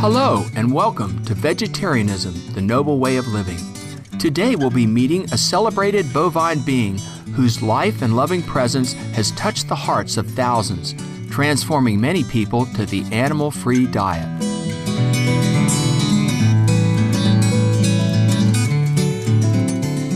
Hello and welcome to Vegetarianism, the Noble Way of Living. Today we'll be meeting a celebrated bovine being whose life and loving presence has touched the hearts of thousands, transforming many people to the animal-free diet.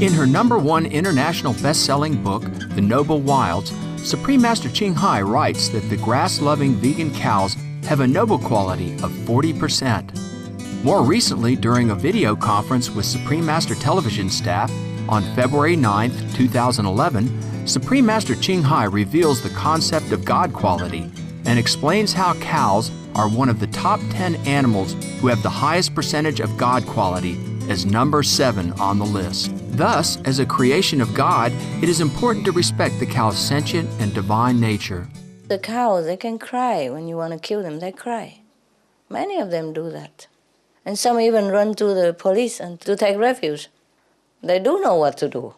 In her #1 international best-selling book, The Noble Wilds, Supreme Master Ching Hai writes that the grass-loving vegan cows have a noble quality of 40%. More recently, during a video conference with Supreme Master television staff on February 9, 2011, Supreme Master Ching Hai reveals the concept of God quality and explains how cows are one of the top 10 animals who have the highest percentage of God quality, as number 7 on the list. Thus, as a creation of God, it is important to respect the cow's sentient and divine nature. The cows, they can cry when you want to kill them, they cry. Many of them do that. And some even run to the police and to take refuge. They do know what to do.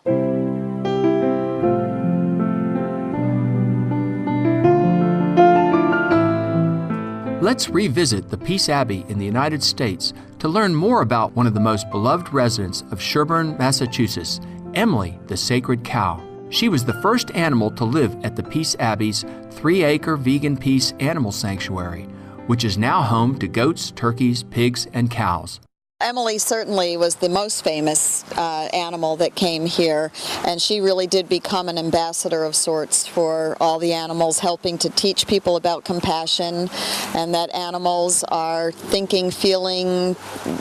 Let's revisit the Peace Abbey in the United States to learn more about one of the most beloved residents of Sherborn, Massachusetts, Emily, the sacred cow. She was the first animal to live at the Peace Abbey's 3-acre vegan peace animal sanctuary, which is now home to goats, turkeys, pigs, and cows. Emily certainly was the most famous animal that came here, and she really did become an ambassador of sorts for all the animals, helping to teach people about compassion and that animals are thinking, feeling,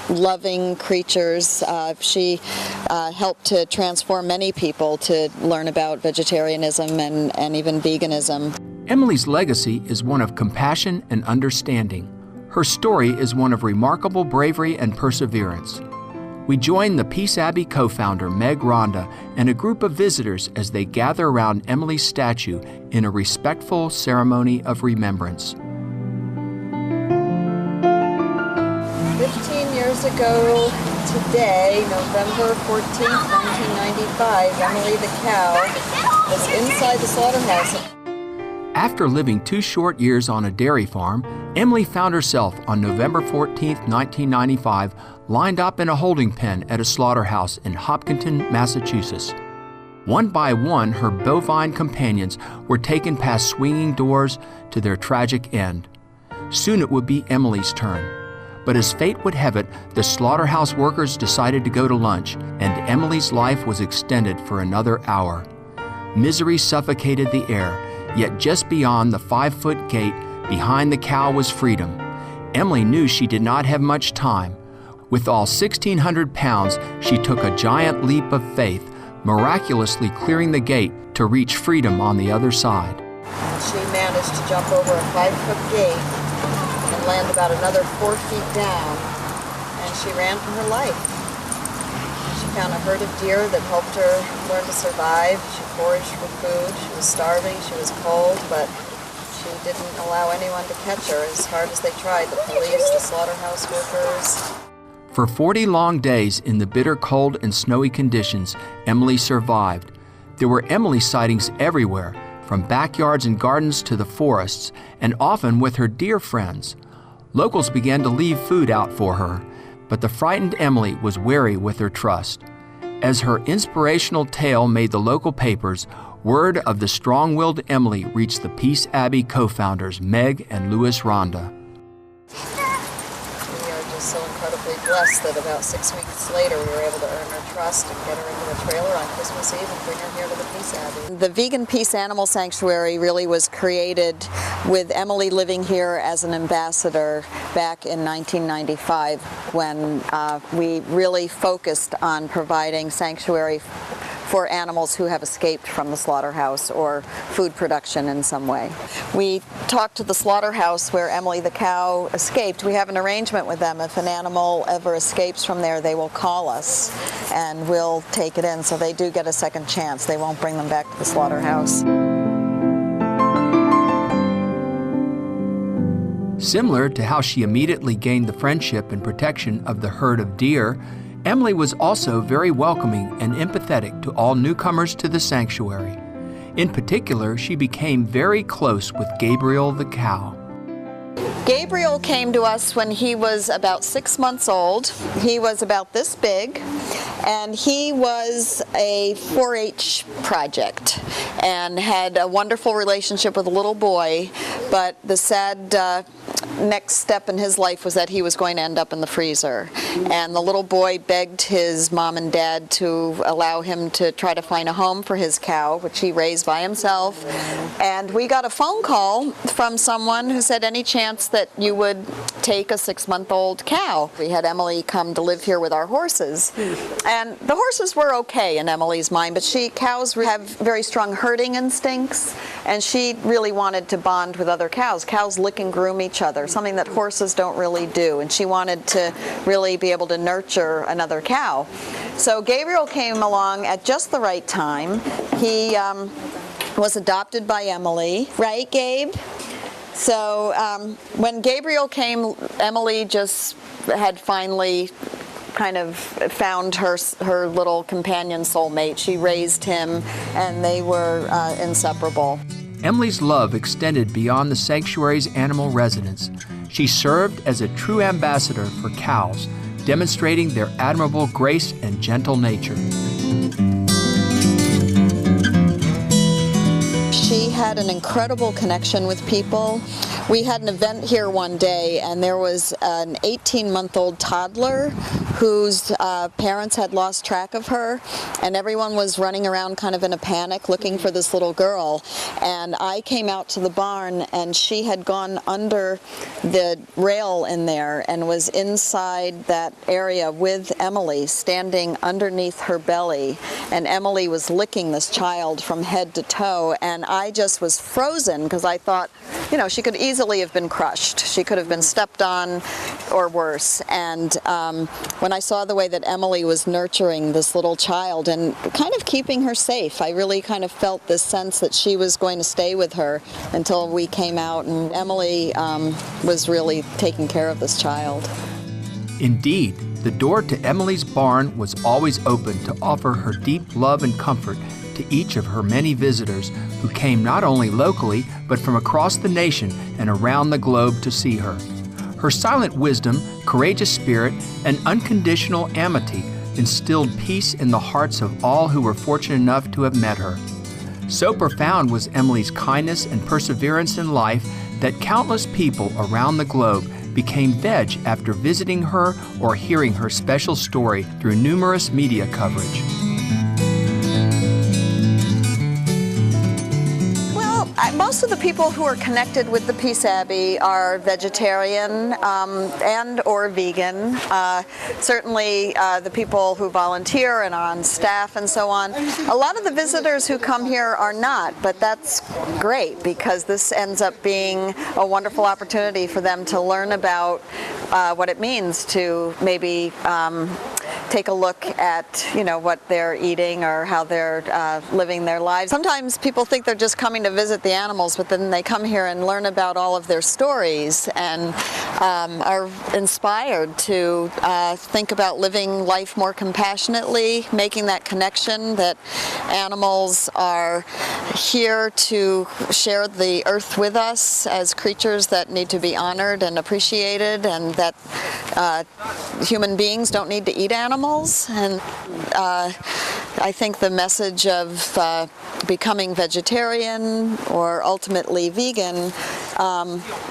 loving creatures. She helped to transform many people to learn about vegetarianism and even veganism. Emily's legacy is one of compassion and understanding. Her story is one of remarkable bravery and perseverance. We join the Peace Abbey co-founder Meg Rhonda and a group of visitors as they gather around Emily's statue in a respectful ceremony of remembrance. 15 years ago today, November 14th, 1995, Emily the cow was inside the slaughterhouse. After living 2 short years on a dairy farm, Emily found herself on November 14, 1995, lined up in a holding pen at a slaughterhouse in Hopkinton, Massachusetts. One by one, her bovine companions were taken past swinging doors to their tragic end. Soon it would be Emily's turn. But as fate would have it, the slaughterhouse workers decided to go to lunch, and Emily's life was extended for another hour. Misery suffocated the air, yet just beyond the 5-foot gate behind the cow was freedom. Emily knew she did not have much time. With all 1,600 pounds, she took a giant leap of faith, miraculously clearing the gate to reach freedom on the other side. She managed to jump over a 5-foot gate and land about another 4 feet down, and she ran for her life. She found a herd of deer that helped her learn to survive. She foraged for food. She was starving. She was cold, but she didn't allow anyone to catch her as hard as they tried, the police, the slaughterhouse workers. For 40 long days in the bitter cold and snowy conditions, Emily survived. There were Emily sightings everywhere, from backyards and gardens to the forests, and often with her deer friends. Locals began to leave food out for her, but the frightened Emily was wary with her trust. As her inspirational tale made the local papers, word of the strong-willed Emily reached the Peace Abbey co-founders Meg and Louis Rhonda. We are just so incredibly blessed that about 6 weeks later we were able to earn her trust and get her into a trailer on Christmas Eve and bring her here to the Peace Abbey. The Vegan Peace Animal Sanctuary really was created with Emily living here as an ambassador back in 1995 when we really focused on providing sanctuary for animals who have escaped from the slaughterhouse or food production in some way. We talked to the slaughterhouse where Emily the cow escaped. We have an arrangement with them. If an animal ever escapes from there, they will call us and we'll take it in, so they do get a second chance. They won't bring them back to the slaughterhouse. Similar to how she immediately gained the friendship and protection of the herd of deer, Emily was also very welcoming and empathetic to all newcomers to the sanctuary. In particular, she became very close with Gabriel the cow. Gabriel came to us when he was about 6 months old. He was about this big, and he was a 4-H project and had a wonderful relationship with a little boy, but the sad next step in his life was that he was going to end up in the freezer. And the little boy begged his mom and dad to allow him to try to find a home for his cow, which he raised by himself. And we got a phone call from someone who said, any chance that you would take a 6-month-old cow? We had Emily come to live here with our horses. And the horses were okay in Emily's mind, but cows have very strong herding instincts, and she really wanted to bond with other cows. Cows lick and groom each other, something that horses don't really do, and she wanted to really be able to nurture another cow. So Gabriel came along at just the right time. He was adopted by Emily, right, Gabe? So when Gabriel came, Emily just had finally kind of found her little companion soulmate. She raised him, and they were inseparable. Emily's love extended beyond the sanctuary's animal residence. She served as a true ambassador for cows, demonstrating their admirable grace and gentle nature. She had an incredible connection with people. We had an event here one day, and there was an 18-month-old toddler whose parents had lost track of her, and everyone was running around kind of in a panic looking for this little girl. And I came out to the barn, and she had gone under the rail in there and was inside that area with Emily, standing underneath her belly. And Emily was licking this child from head to toe, and I just was frozen because I thought, you know, she could easily have been crushed. She could have been stepped on or worse. And when I saw the way that Emily was nurturing this little child and kind of keeping her safe, I really kind of felt this sense that she was going to stay with her until we came out, and Emily was really taking care of this child. Indeed, the door to Emily's barn was always open to offer her deep love and comfort to each of her many visitors who came not only locally, but from across the nation and around the globe to see her. Her silent wisdom, courageous spirit, and unconditional amity instilled peace in the hearts of all who were fortunate enough to have met her. So profound was Emily's kindness and perseverance in life that countless people around the globe became veg after visiting her or hearing her special story through numerous media coverage. Most of the people who are connected with the Peace Abbey are vegetarian and or vegan. Certainly the people who volunteer and are on staff and so on. A lot of the visitors who come here are not, but that's great because this ends up being a wonderful opportunity for them to learn about what it means to maybe take a look at, you know, what they're eating or how they're living their lives. Sometimes people think they're just coming to visit the animals, but then they come here and learn about all of their stories and are inspired to think about living life more compassionately, making that connection that animals are here to share the earth with us as creatures that need to be honored and appreciated, and that human beings don't need to eat animals. And I think the message of becoming vegetarian or ultimately vegan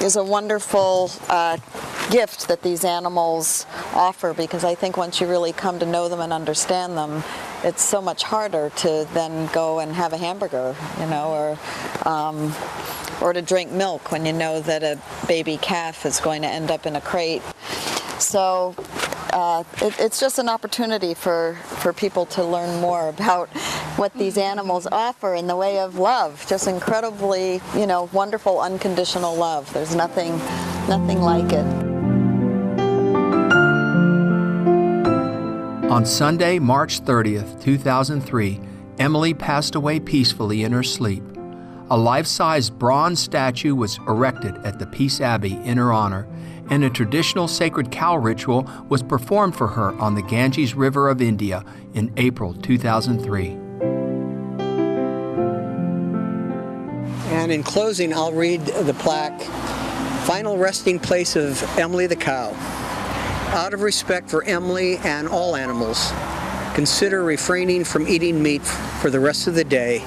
is a wonderful gift that these animals offer, because I think once you really come to know them and understand them, it's so much harder to then go and have a hamburger, you know, or to drink milk when you know that a baby calf is going to end up in a crate. So it's just an opportunity for people to learn more about what these animals offer in the way of love. Just incredibly, you know, wonderful, unconditional love. There's nothing like it. On Sunday, March 30th, 2003, Emily passed away peacefully in her sleep. A life-size bronze statue was erected at the Peace Abbey in her honor, and a traditional sacred cow ritual was performed for her on the Ganges River of India in April 2003. And in closing, I'll read the plaque final resting place of Emily the cow. Out of respect for Emily and all animals, consider refraining from eating meat for the rest of the day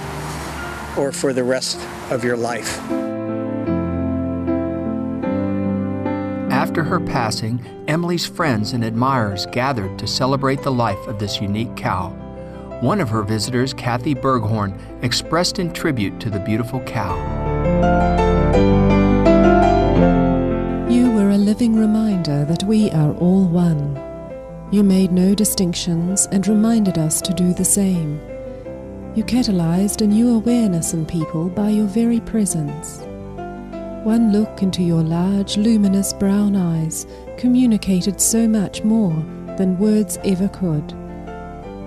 or for the rest of your life. After her passing, Emily's friends and admirers gathered to celebrate the life of this unique cow. One of her visitors, Kathy Berghorn, expressed in tribute to the beautiful cow. You were a living reminder that we are all one. You made no distinctions and reminded us to do the same. You catalyzed a new awareness in people by your very presence. One look into your large, luminous brown eyes communicated so much more than words ever could.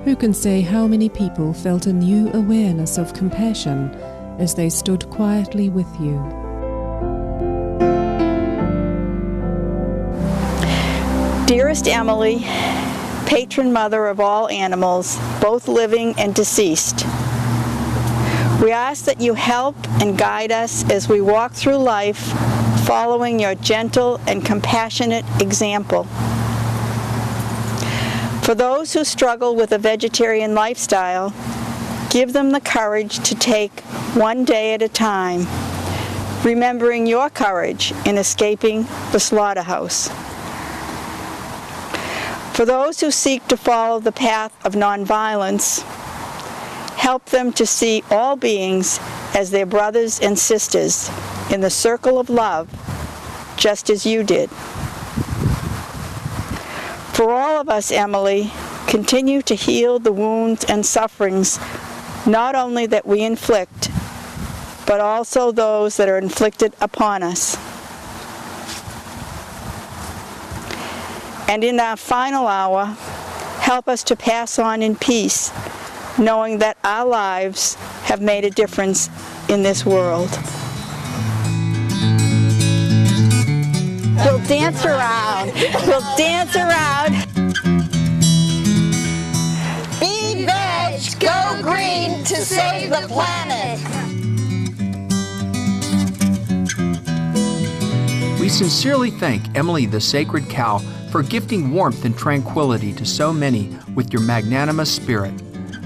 Who can say how many people felt a new awareness of compassion as they stood quietly with you? Dearest Emily, patron mother of all animals, both living and deceased, we ask that you help and guide us as we walk through life following your gentle and compassionate example. For those who struggle with a vegetarian lifestyle, give them the courage to take one day at a time, remembering your courage in escaping the slaughterhouse. For those who seek to follow the path of nonviolence, help them to see all beings as their brothers and sisters in the circle of love, just as you did. For all of us, Emily, continue to heal the wounds and sufferings, not only that we inflict, but also those that are inflicted upon us. And in our final hour, help us to pass on in peace, knowing that our lives have made a difference in this world. We'll dance around. We'll dance around. Be veg, go green to save the planet. We sincerely thank Emily the Sacred Cow for gifting warmth and tranquility to so many with your magnanimous spirit.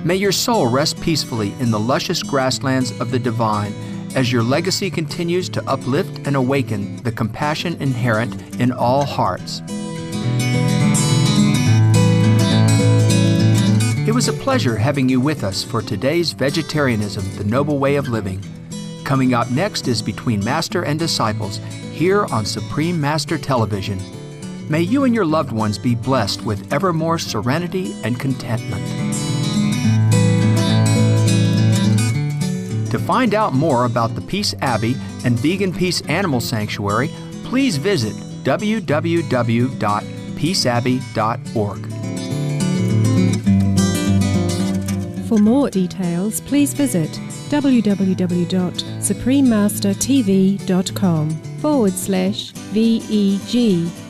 May your soul rest peacefully in the luscious grasslands of the divine as your legacy continues to uplift and awaken the compassion inherent in all hearts. It was a pleasure having you with us for today's Vegetarianism, the Noble Way of Living. Coming up next is Between Master and Disciples, here on Supreme Master Television. May you and your loved ones be blessed with ever more serenity and contentment. To find out more about the Peace Abbey and Vegan Peace Animal Sanctuary, please visit www.peaceabbey.org. For more details, please visit www.suprememastertv.com/VEG